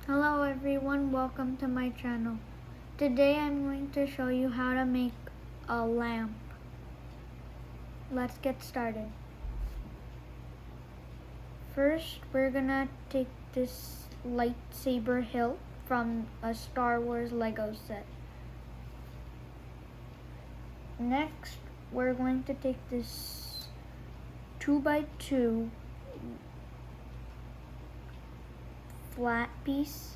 Hello everyone, welcome to my channel. Today I'm going to show you how to make a lamp. Let's get started. First, we're gonna take this lightsaber hilt from a Star Wars Lego set. Next, we're going to take this 2x2 flat piece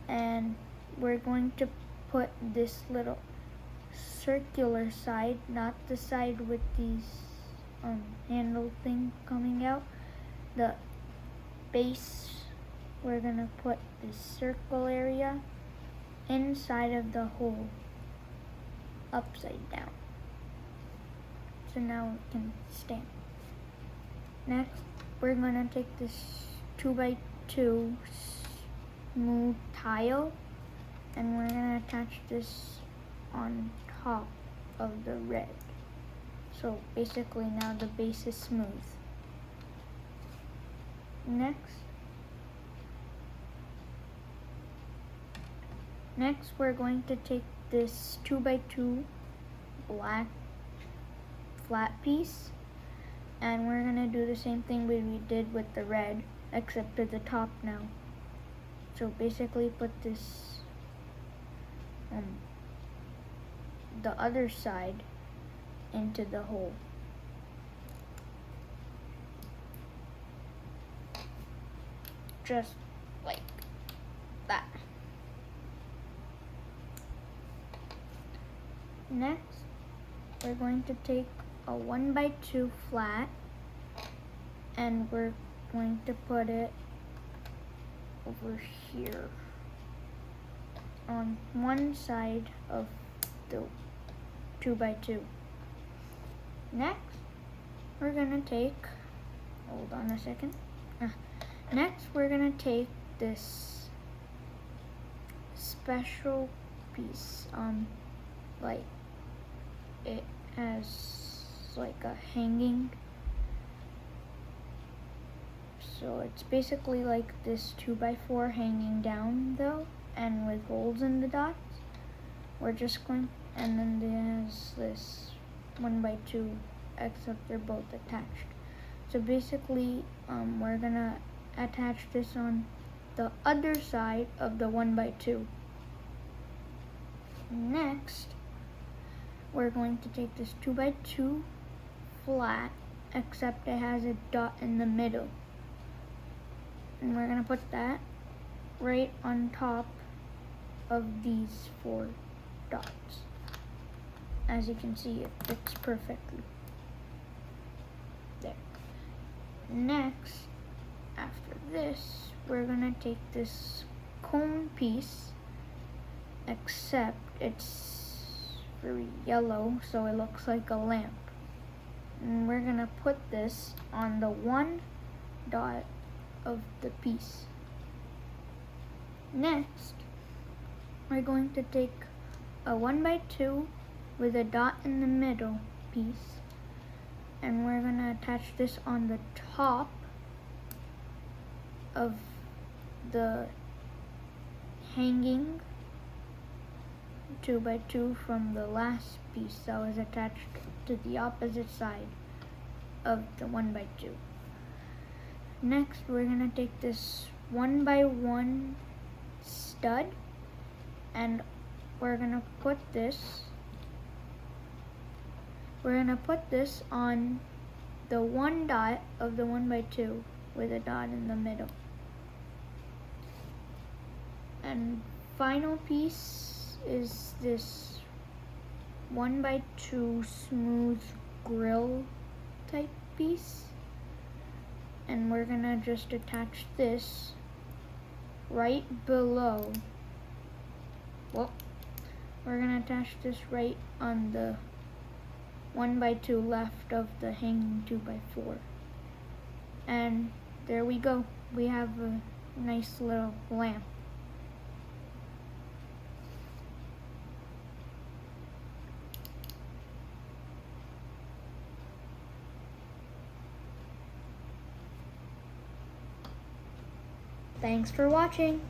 and we're going to put this little circular side, not the side with these handle thing coming out. The base, we're gonna put this circle area inside of the hole, upside down. So now it can stand. Next, we're gonna take this 2x2 smooth tile and we're gonna attach this on top of the red. So basically now the base is smooth. Next we're going to take this 2x2 black flat piece and we're gonna do the same thing we did with the red, except to the top now. So basically put this the other side into the hole. Just like that. Next, we're going to take a 1x2 flat and we're going to put it over here on one side of the 2x2. Next, we're gonna take, hold on a second. Next, we're gonna take this special piece, like it has like a hanging. So it's basically like this 2x4 hanging down though, and with holes in the dots. We're just going, and then there's this 1x2, except they're both attached. So basically, we're gonna attach this on the other side of the 1x2. Next, we're going to take this 2x2 flat, except it has a dot in the middle. And we're gonna put that right on top of these 4 dots. As you can see, it fits perfectly. There. Next, after this, we're gonna take this cone piece, except it's very yellow, so it looks like a lamp. And we're gonna put this on the 1 dot of the piece. Next, we're going to take a 1x2 with a dot in the middle piece and we're going to attach this on the top of the hanging 2x2 from the last piece that was attached to the opposite side of the 1x2. Next, we're going to take this 1x1 stud and we're gonna put this on the 1 dot of the 1x2 with a dot in the middle. And final piece is this 1x2 smooth grill type piece. And we're gonna just attach this right below. Well, we're gonna attach this right on the 1x2 left of the hanging 2x4. And there we go. We have a nice little lamp. Thanks for watching.